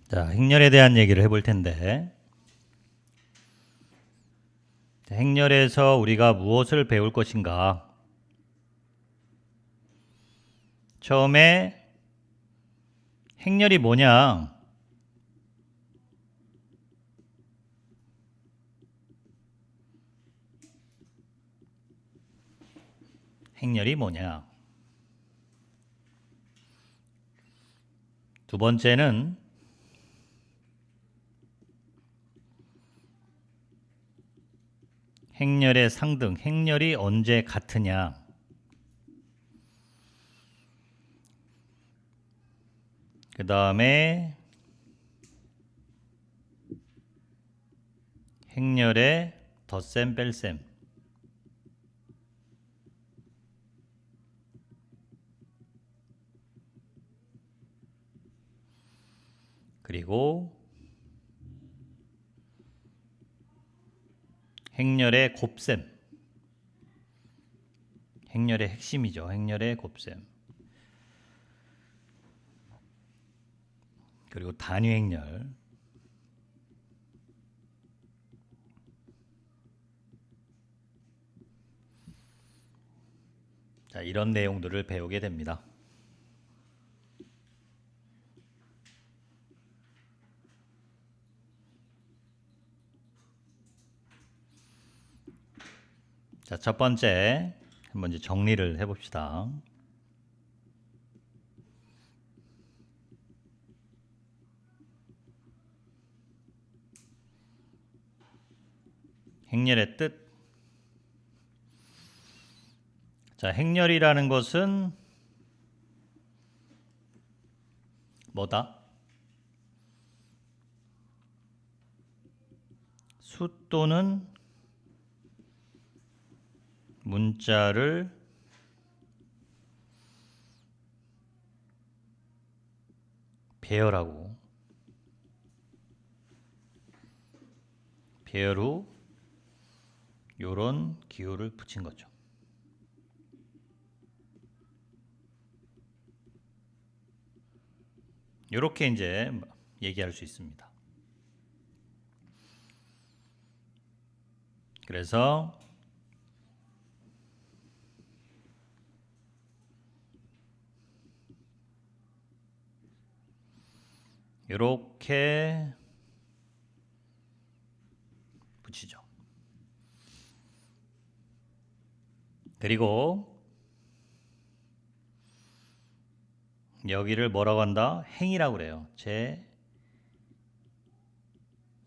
자, 행렬에 대한 얘기를 해볼 텐데, 행렬에서 우리가 무엇을 배울 것인가? 처음에 행렬이 뭐냐? 행렬이 뭐냐? 두 번째는 행렬의 상등, 행렬이 언제 같으냐? 그 다음에 행렬의 덧셈, 뺄셈. 그리고 행렬의 곱셈. 행렬의 핵심이죠. 행렬의 곱셈. 그리고 단위 행렬. 자, 이런 내용들을 배우게 됩니다. 자, 첫 번째 한번 이제 정리를 해봅시다. 행렬의 뜻. 자, 행렬이라는 것은 뭐다? 수 또는 문자를 배열하고 배열 후 요런 기호를 붙인 거죠. 이렇게 이제 얘기할 수 있습니다. 그래서 이렇게 붙이죠. 그리고 여기를 뭐라고 한다? 행이라고 그래요. 제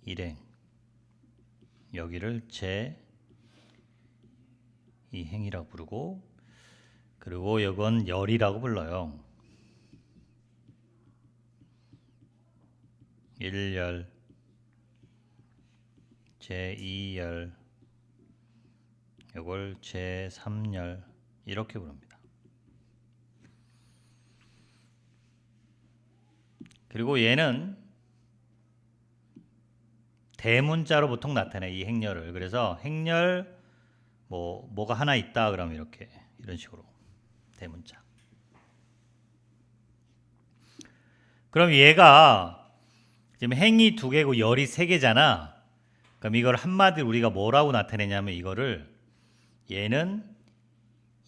일행. 여기를 제 이행이라고 부르고, 그리고 이건 열이라고 불러요. 1열, 제2열, 이걸 제3열 이렇게 부릅니다. 그리고 얘는 대문자로 보통 나타내, 이 행렬을. 그래서 행렬 뭐가 하나 있다 그러면 이렇게 이런 식으로 대문자. 그럼 얘가 지금 행이 2개고 열이 3개잖아. 그럼 이걸 한마디로 우리가 뭐라고 나타내냐면 이거를 얘는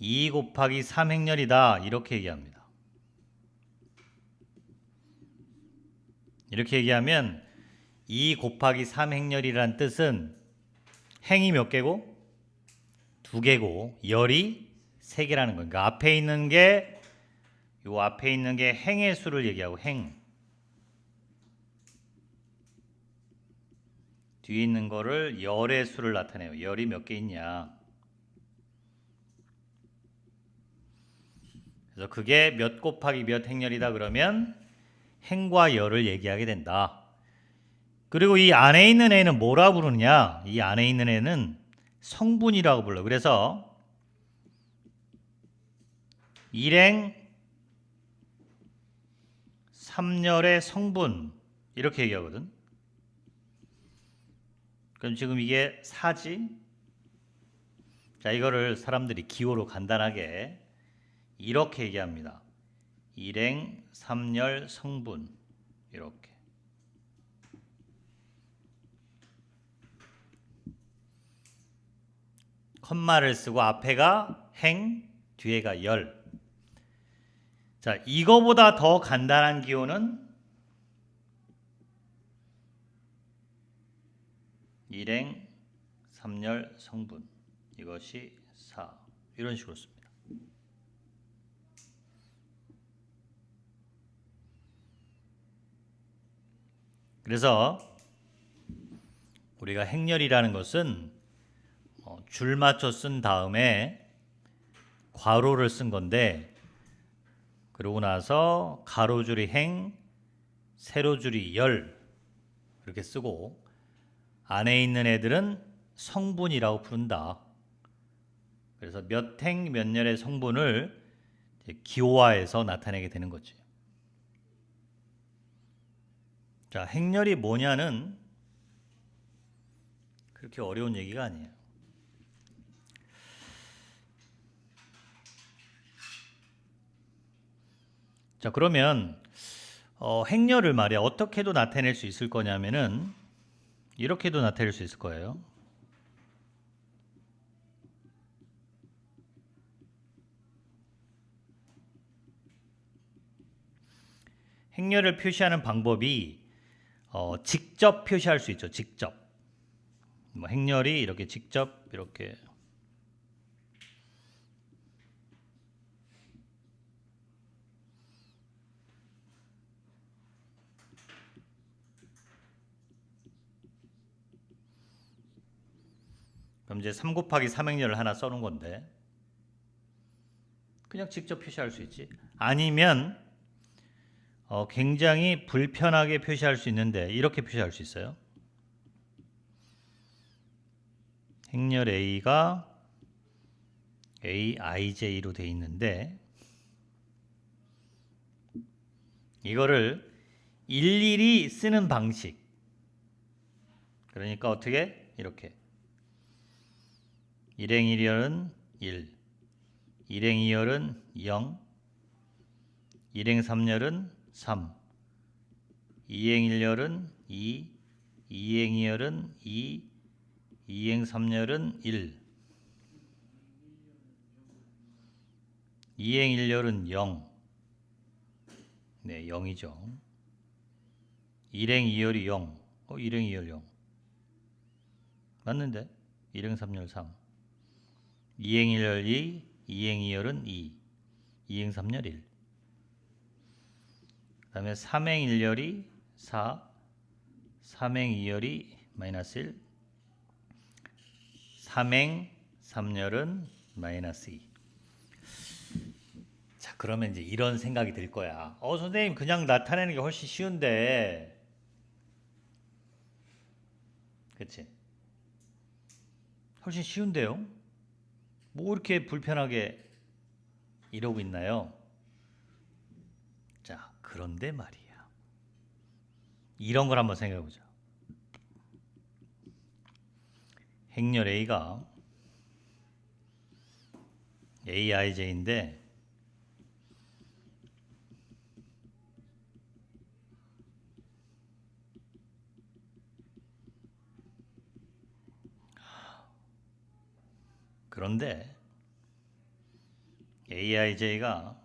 2 곱하기 3 행렬이다 이렇게 얘기합니다. 이렇게 얘기하면 2 곱하기 3 행렬이란 뜻은 행이 몇 개고? 2개고 열이 3개라는 거예요. 그러니까 앞에 있는 게 요 앞에 있는 게 행의 수를 얘기하고 행. 뒤에 있는 거를 열의 수를 나타내요. 열이 몇 개 있냐. 그래서 그게 몇 곱하기 몇 행렬이다 그러면 행과 열을 얘기하게 된다. 그리고 이 안에 있는 애는 뭐라 부르느냐? 이 안에 있는 애는 성분이라고 불러. 그래서 일행 3열의 성분 이렇게 얘기하거든. 그럼 지금 이게 4지? 자, 이거를 사람들이 기호로 간단하게 이렇게 얘기합니다. 일행 3열 성분 이렇게. 컴마를 쓰고 앞에가 행, 뒤에가 열. 자, 이거보다 더 간단한 기호는 일행, 삼열, 성분. 이것이 4. 이런 식으로 씁니다. 그래서 우리가 행렬이라는 것은 줄 맞춰 쓴 다음에 괄호를 쓴 건데, 그러고 나서 가로줄이 행, 세로줄이 열 이렇게 쓰고 안에 있는 애들은 성분이라고 부른다. 그래서 몇 행 몇 열의 성분을 기호화해서 나타내게 되는 거지. 자, 행렬이 뭐냐는 그렇게 어려운 얘기가 아니에요. 자, 그러면 행렬을 말이야 어떻게도 나타낼 수 있을 거냐면은 이렇게도 나타낼 수 있을 거예요. 행렬을 표시하는 방법이 직접 표시할 수 있죠. 직접. 뭐 행렬이 이렇게 직접 이렇게 그럼 이제 3 곱하기 3행렬을 하나 써놓은 건데 그냥 직접 표시할 수 있지. 아니면 굉장히 불편하게 표시할 수 있는데 이렇게 표시할 수 있어요. 행렬 A가 AIJ로 돼 있는데 이거를 일일이 쓰는 방식. 그러니까 어떻게? 이렇게. 일행 1열은 1, 일행 2열은 0, 일행 3열은 3, 이행 1열은 2, 이행 2열은 2, 이행 3열은 1, 이행 1열은 0. 네, 0이죠. 일행 2열이 0. 일행 2열 0. 맞는데? 일행 3열 3. 이행 1열 2, 이행 2열은 2, 이행 3열 1. 그 다음에 3행 1열이 4, 3행 2열이 마이너스 1, 3행 3열은 마이너스 2. 자, 그러면 이제 이런 생각이 들 거야. 선생님 그냥 나타내는 게 훨씬 쉬운데. 그치? 훨씬 쉬운데요? 뭐 이렇게 불편하게 이러고 있나요? 자, 그런데 말이야. 이런 걸 한번 생각해 보자. 행렬 A가 AIJ인데 그런데 AIJ가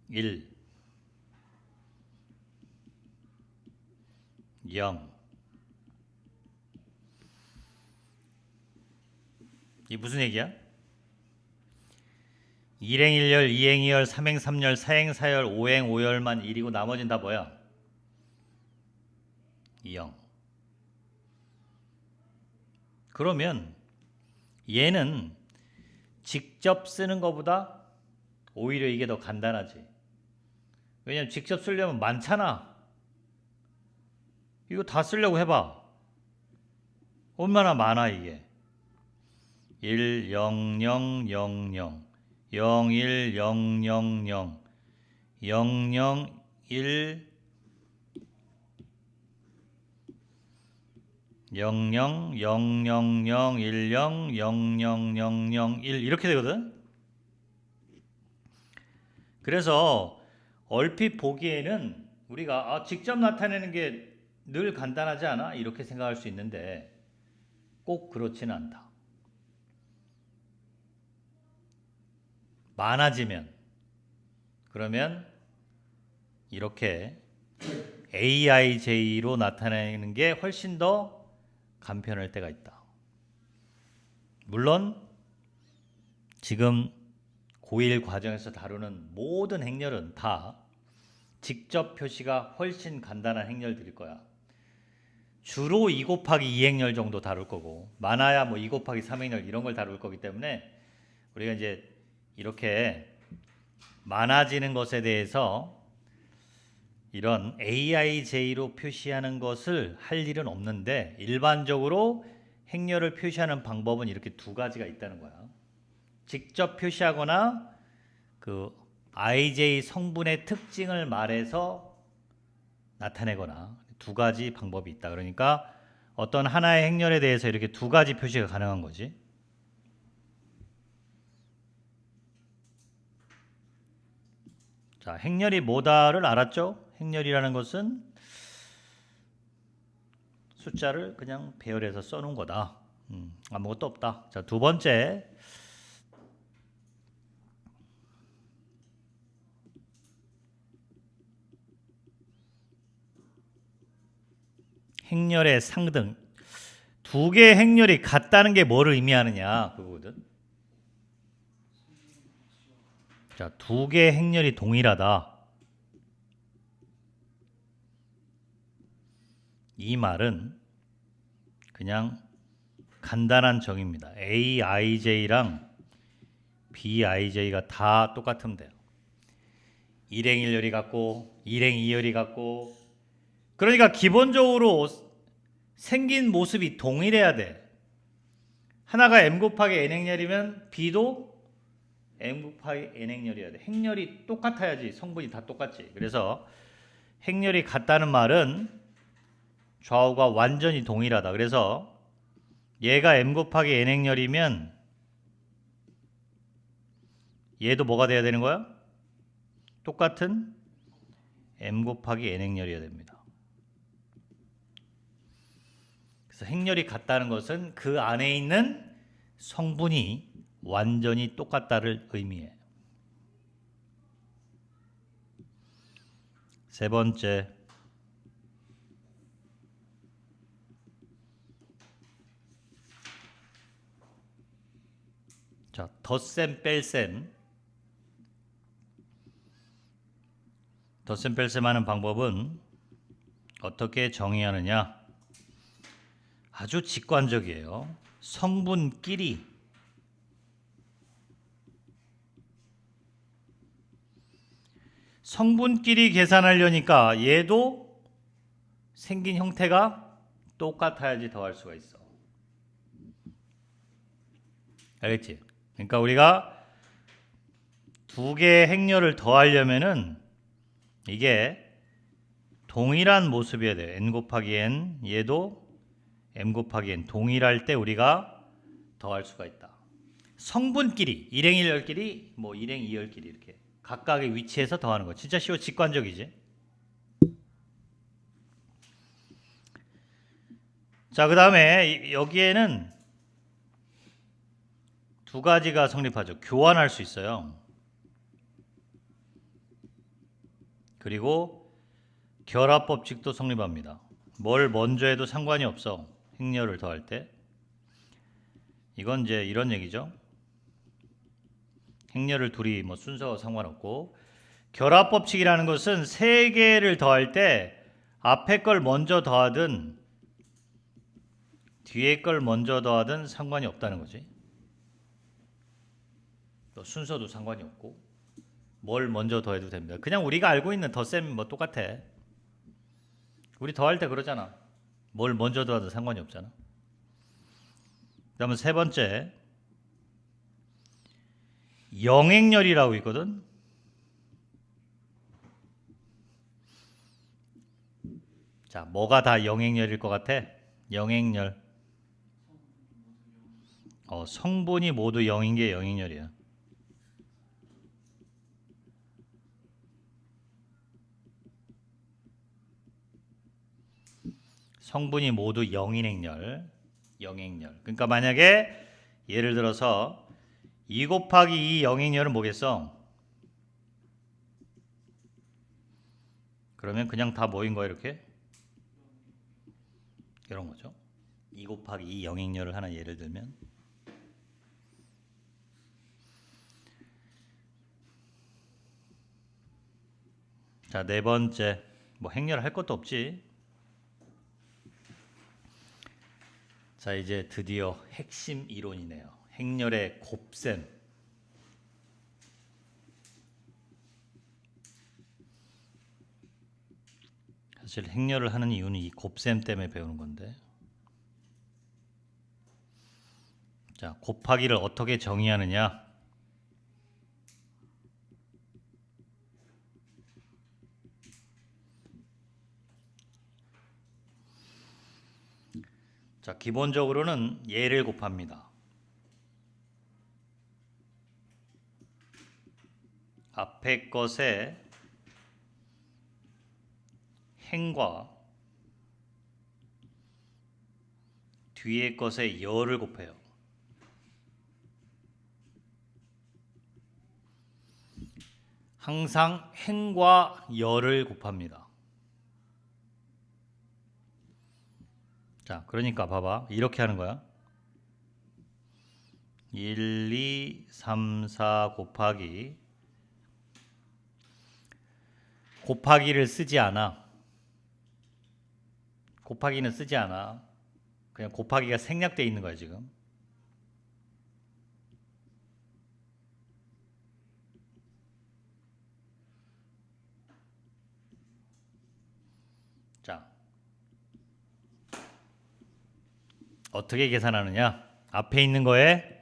1, 0. 이게 무슨 얘기야? 1행 1열, 2행 2열, 3행 3열, 4행 4열, 5행 5열만 1이고 나머지는 다 뭐야? 0. 그러면 얘는 직접 쓰는 것보다 오히려 이게 더 간단하지. 왜냐면 직접 쓰려면 많잖아. 이거 다 쓰려고 해봐. 얼마나 많아 이게. 1, 0, 0, 0, 0, 0, 1, 0, 0, 0, 0, 0, 1, 0, 0, 0, 0, 0, 1, 0, 0, 0, 0, 0, 1 이렇게 되거든. 그래서 얼핏 보기에는 우리가 직접 나타내는 게 늘 간단하지 않아? 이렇게 생각할 수 있는데 꼭 그렇지는 않다. 많아지면 그러면 이렇게 aij로 나타내는 게 훨씬 더 간편할 때가 있다. 물론 지금 고1 과정에서 다루는 모든 행렬은 다 직접 표시가 훨씬 간단한 행렬들일 거야. 주로 2 곱하기 2 행렬 정도 다룰 거고 많아야 뭐 2 곱하기 3 행렬 이런 걸 다룰 거기 때문에 우리가 이제 이렇게 많아지는 것에 대해서 이런 aij로 표시하는 것을 할 일은 없는데 일반적으로 행렬을 표시하는 방법은 이렇게 두 가지가 있다는 거야. 직접 표시하거나 그 ij 성분의 특징을 말해서 나타내거나 두 가지 방법이 있다. 그러니까 어떤 하나의 행렬에 대해서 이렇게 두 가지 표시가 가능한 거지. 자, 행렬이 뭐다를 알았죠? 행렬이라는 것은 숫자를 그냥 배열해서 써놓은 거다. 아무것도 없다. 자, 두 번째. 행렬의 상등. 두 개의 행렬이 같다는 게 뭘 의미하느냐 그거거든. 자, 두 개의 행렬이 동일하다. 이 말은 그냥 간단한 정의입니다. aij랑 bij가 다 똑같으면 돼요. 일행 1열이 같고 일행 2열이 같고 그러니까 기본적으로 생긴 모습이 동일해야 돼. 하나가 m 곱하기 n 행렬이면 b도 m 곱하기 n 행렬이어야 돼. 행렬이 똑같아야지 성분이 다 똑같지. 그래서 행렬이 같다는 말은 좌우가 완전히 동일하다. 그래서 얘가 m 곱하기 n 행렬이면 얘도 뭐가 돼야 되는 거야? 똑같은 m 곱하기 n 행렬이어야 됩니다. 그래서 행렬이 같다는 것은 그 안에 있는 성분이 완전히 똑같다를 의미해. 세 번째. 자, 덧셈 뺄셈. 덧셈 뺄셈 하는 방법은 어떻게 정의하느냐? 아주 직관적이에요. 성분끼리 계산하려니까 얘도 생긴 형태가 똑같아야지 더할 수가 있어. 알겠지? 그러니까 우리가 두 개의 행렬을 더하려면은 이게 동일한 모습이어야 돼. n 곱하기 n 얘도 m 곱하기 n 동일할 때 우리가 더할 수가 있다. 성분끼리 일행 1열끼리 뭐 일행 2열끼리 이렇게 각각의 위치에서 더하는 거 진짜 쉬워. 직관적이지. 자, 그 다음에 여기에는 두 가지가 성립하죠. 교환할 수 있어요. 그리고 결합 법칙도 성립합니다. 뭘 먼저 해도 상관이 없어. 행렬을 더할 때. 이건 이제 이런 얘기죠. 행렬을 둘이 뭐 순서와 상관없고 결합 법칙이라는 것은 세 개를 더할 때 앞에 걸 먼저 더하든 뒤에 걸 먼저 더하든 상관이 없다는 거지. 또 순서도 상관이 없고 뭘 먼저 더해도 됩니다. 그냥 우리가 알고 있는 덧셈 뭐 똑같아. 우리 더할 때 그러잖아. 뭘 먼저 더하든 상관이 없잖아. 그다음에 세 번째 영행렬이라고 있거든. 자, 뭐가 다 영행렬일 것 같아? 영행렬. 성분이 모두 0인 게 영행렬이야. 성분이 모두 영인행열. 영행열. 그러니까 만약에 예를 들어서 2 곱하기 2 영행열은 뭐겠어? 그러면 그냥 다 모인 거야 이렇게? 이런 거죠. 2 곱하기 2 영행열을 하나 예를 들면 자, 네 번째. 뭐 행렬 할 것도 없지. 자, 이제 드디어 핵심 이론이네요. 행렬의 곱셈. 사실 행렬을 하는 이유는 이 곱셈 때문에 배우는 건데. 자, 곱하기를 어떻게 정의하느냐? 자, 기본적으로는 예를 곱합니다. 앞에 것의 행과 뒤에 것의 열을 곱해요. 항상 행과 열을 곱합니다. 자, 그러니까 봐봐. 이렇게 하는 거야. 1, 2, 3, 4 곱하기 곱하기를 쓰지 않아. 곱하기는 쓰지 않아. 그냥 곱하기가 생략되어 있는 거야 지금. 자, 어떻게 계산하느냐? 앞에 있는 거에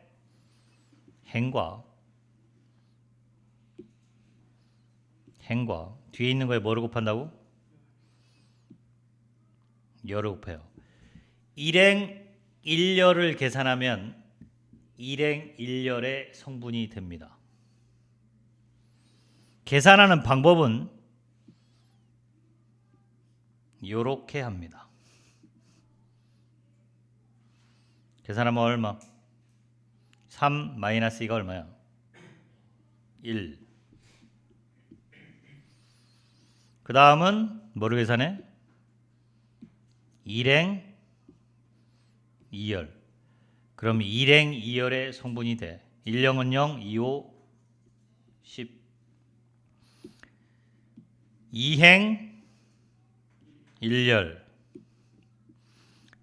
행과 뒤에 있는 거에 뭐를 곱한다고? 열을 곱해요. 일행 일열을 계산하면 일행 일열의 성분이 됩니다. 계산하는 방법은 이렇게 합니다. 계산하면 얼마? 3 마이너스 2가 얼마야? 1. 그 다음은 뭐를 계산해? 일행 2열. 그럼 일행 2열의 성분이 돼. 1령은 0, 2, 5, 10. 2행 1열.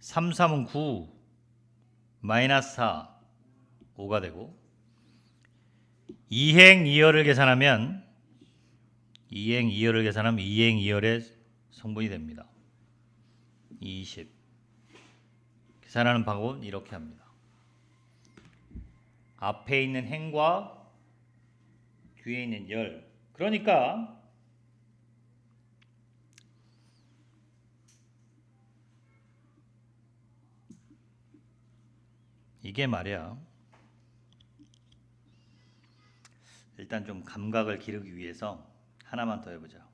3, 3은 9. 마이너스 4. 5가 되고 2행 2열을 계산하면 2행 2열의 성분이 됩니다. 20. 계산하는 방법은 이렇게 합니다. 앞에 있는 행과 뒤에 있는 열. 그러니까 이게 말이야. 일단 좀 감각을 기르기 위해서 하나만 더 해보자.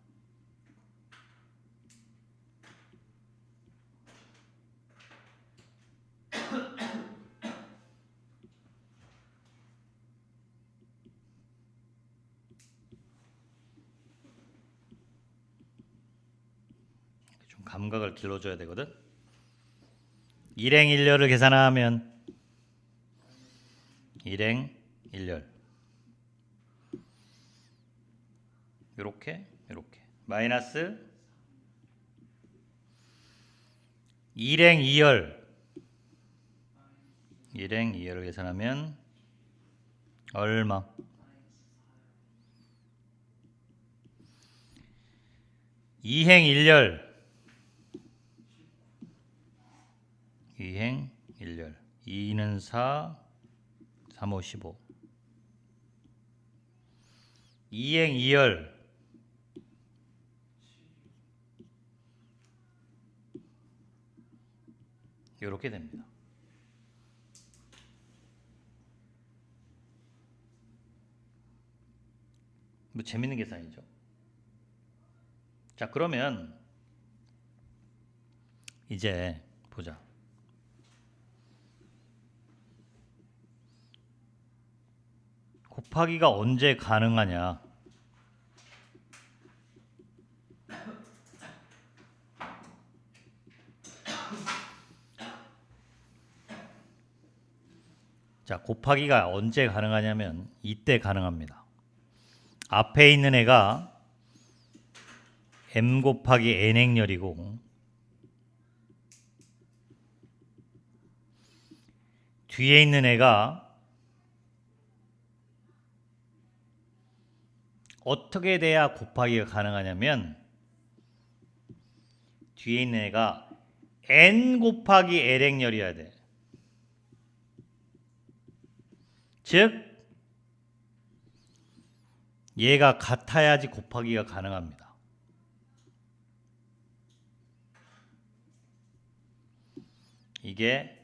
좀 감각을 길러줘야 되거든. 일행 일열을 계산하면 일행 일열 요렇게 마이너스 일행 2열 을 계산하면 얼마? 2행 1열 2는 4 3, 5, 15 2행 2열 이렇게 됩니다. 뭐 재밌는 계산이죠. 자, 그러면 이제 보자. 곱하기가 언제 가능하냐? 자, 곱하기가 언제 가능하냐면 이때 가능합니다. 앞에 있는 애가 m 곱하기 n 행렬이고 뒤에 있는 애가 어떻게 돼야 곱하기가 가능하냐면 뒤에 있는 애가 n 곱하기 l 행렬이어야 돼. 즉 얘가 같아야지 곱하기가 가능합니다. 이게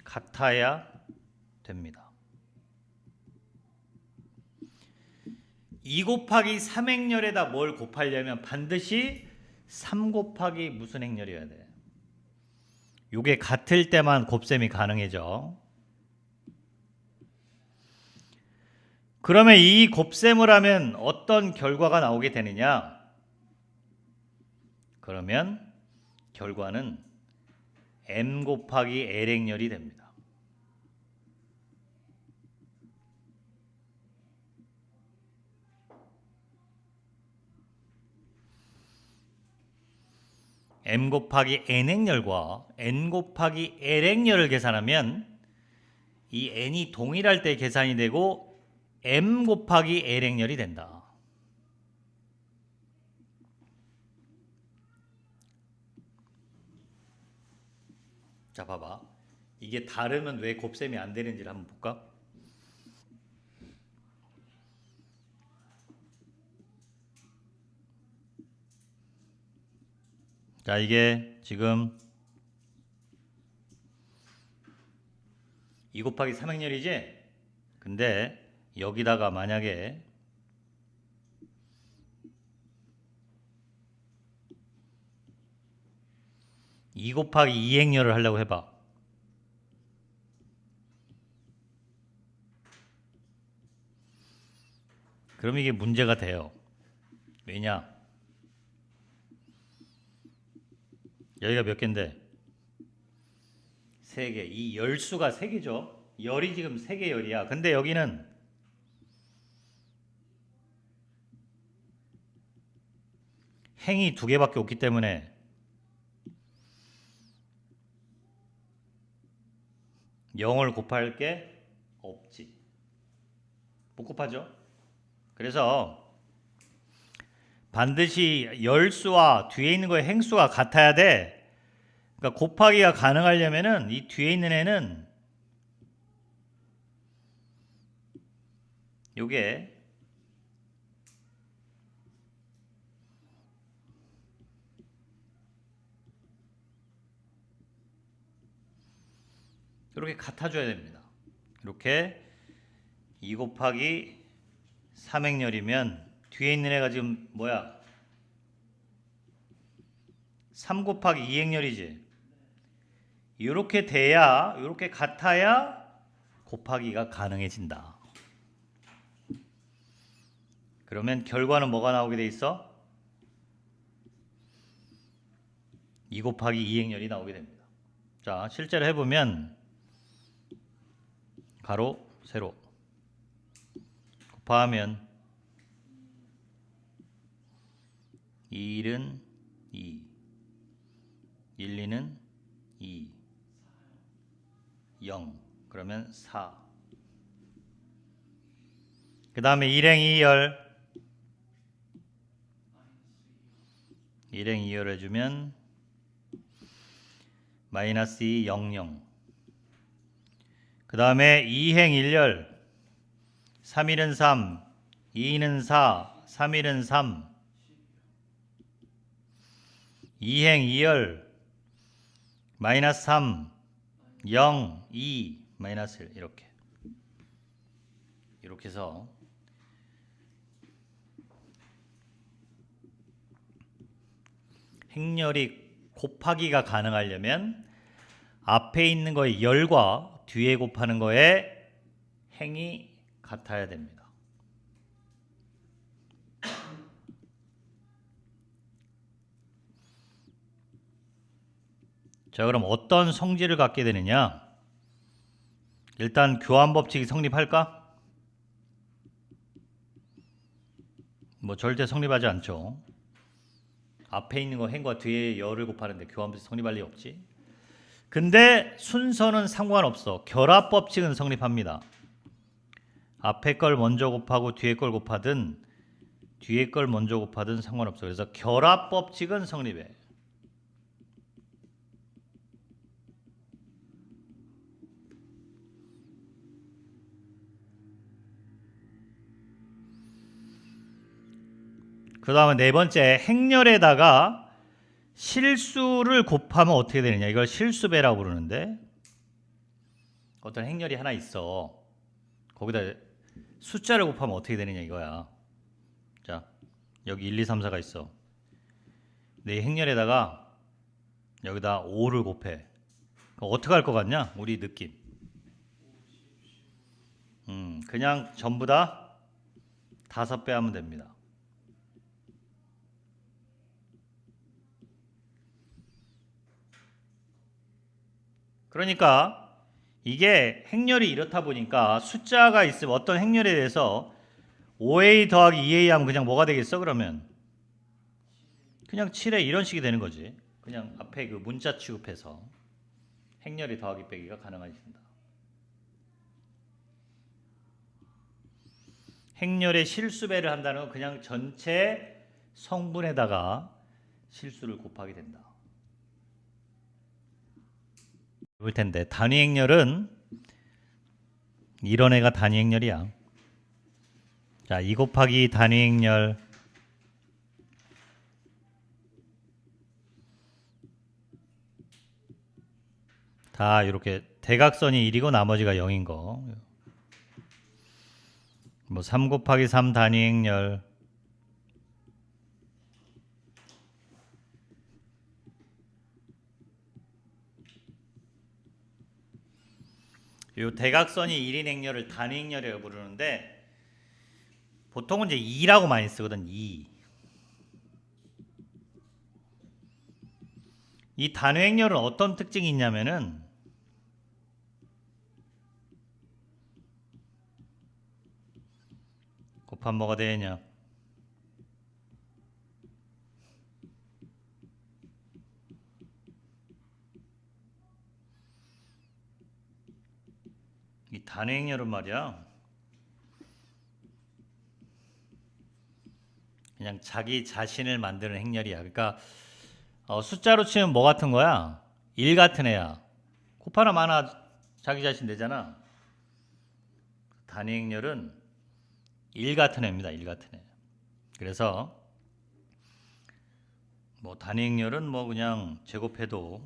같아야 됩니다. 2 곱하기 3 행렬에다 뭘 곱하려면 반드시 3 곱하기 무슨 행렬이어야 돼. 요게 같을 때만 곱셈이 가능해져. 그러면 이 곱셈을 하면 어떤 결과가 나오게 되느냐? 그러면 결과는 m 곱하기 l 행렬이 됩니다. m 곱하기 n 행렬과 n 곱하기 l 행렬을 계산하면 이 n이 동일할 때 계산이 되고 m 곱하기 l 행렬이 된다. 자, 봐봐. 이게 다르면 왜 곱셈이 안 되는지를 한번 볼까? 자, 이게 지금 2 곱하기 3 행렬이지? 근데 여기다가 만약에 2 곱하기 2 행렬을 하려고 해봐. 그럼 이게 문제가 돼요. 왜냐? 여기가 몇 개인데? 3개. 이 열수가 3개죠. 열이 지금 3개 열이야. 근데 여기는 행이 2개밖에 없기 때문에 0을 곱할 게 없지. 못 곱하죠. 그래서 반드시 열수와 뒤에 있는 거의 행수가 같아야 돼. 그러니까 곱하기가 가능하려면은 이 뒤에 있는 애는 요게 이렇게 같아줘야 됩니다. 이렇게 2 곱하기 3 행렬이면 뒤에 있는 애가 지금 뭐야? 3 곱하기 2 행렬이지. 이렇게 돼야, 이렇게 같아야 곱하기가 가능해진다. 그러면 결과는 뭐가 나오게 돼 있어? 2 곱하기 2 행렬이 나오게 됩니다. 자, 실제로 해보면 가로, 세로 곱하면 1은 2, 1, 2는 2, 0, 그러면 4. 그 다음에 1행 2열 1행 2열 해주면 마이너스 2, 0, 0. 그 다음에 2행 1열 3일은 3, 2는 4, 3일은 3. 2행 2열 마이너스 3, 0, 2, 마이너스 1 이렇게 해서 행렬이 곱하기가 가능하려면 앞에 있는 거의 열과 뒤에 곱하는 거의 행이 같아야 됩니다. 자, 그럼 어떤 성질을 갖게 되느냐? 일단 교환 법칙이 성립할까? 뭐 절대 성립하지 않죠. 앞에 있는 거 행과 뒤에 열을 곱하는데 교환 법칙 성립할 리 없지. 근데 순서는 상관없어. 결합 법칙은 성립합니다. 앞에 걸 먼저 곱하고 뒤에 걸 곱하든 뒤에 걸 먼저 곱하든 상관없어. 그래서 결합 법칙은 성립해. 그 다음에 네 번째, 행렬에다가 실수를 곱하면 어떻게 되느냐. 이걸 실수배라고 부르는데, 어떤 행렬이 하나 있어. 거기다 숫자를 곱하면 어떻게 되느냐 이거야. 자, 여기 1, 2, 3, 4가 있어. 내 행렬에다가 여기다 5를 곱해. 그럼 어떻게 할 것 같냐? 우리 느낌. 그냥 전부 다 5배 하면 됩니다. 그러니까 이게 행렬이 이렇다 보니까 숫자가 있으면 어떤 행렬에 대해서 5a 더하기 2a 하면 그냥 뭐가 되겠어? 그러면 그냥 7a 이런 식이 되는 거지. 그냥 앞에 그 문자 취급해서 행렬이 더하기 빼기가 가능해진다. 행렬의 실수배를 한다는 건 그냥 전체 성분에다가 실수를 곱하게 된다. 볼 텐데 단위 행렬은 이런 애가 단위 행렬이야. 자, 2 곱하기 단위 행렬 다 이렇게 대각선이 1이고 나머지가 0인 거. 뭐 3 곱하기 3 단위 행렬 요 대각선이 1인 행렬을 단위 행렬이라고 부르는데 보통은 이제 2라고 많이 쓰거든. 2. 이 단위 행렬은 어떤 특징이 있냐면은 곱하면 뭐가 되냐? 이 단위 행렬은 말이야. 그냥 자기 자신을 만드는 행렬이야. 그러니까 숫자로 치면 뭐 같은 거야? 1 같은 애야. 곱하나 마나 자기 자신 되잖아. 단위 행렬은 1 같은 애입니다. 1 같은 애. 그래서 뭐 단위 행렬은 뭐 그냥 제곱해도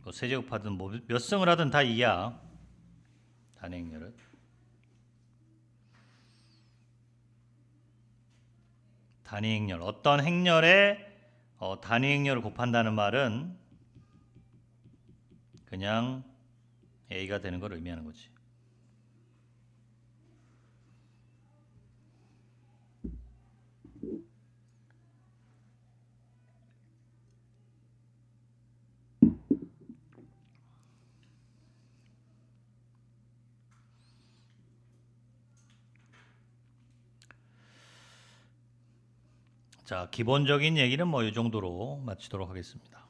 뭐 세제곱하든 뭐 몇 승을 하든 다 2야. 단위 행렬은. 단위 행렬. 어떤 행렬에 단위 행렬을 곱한다는 말은 그냥 A가 되는 걸 의미하는 거지. 자, 기본적인 얘기는 뭐 이 정도로 마치도록 하겠습니다.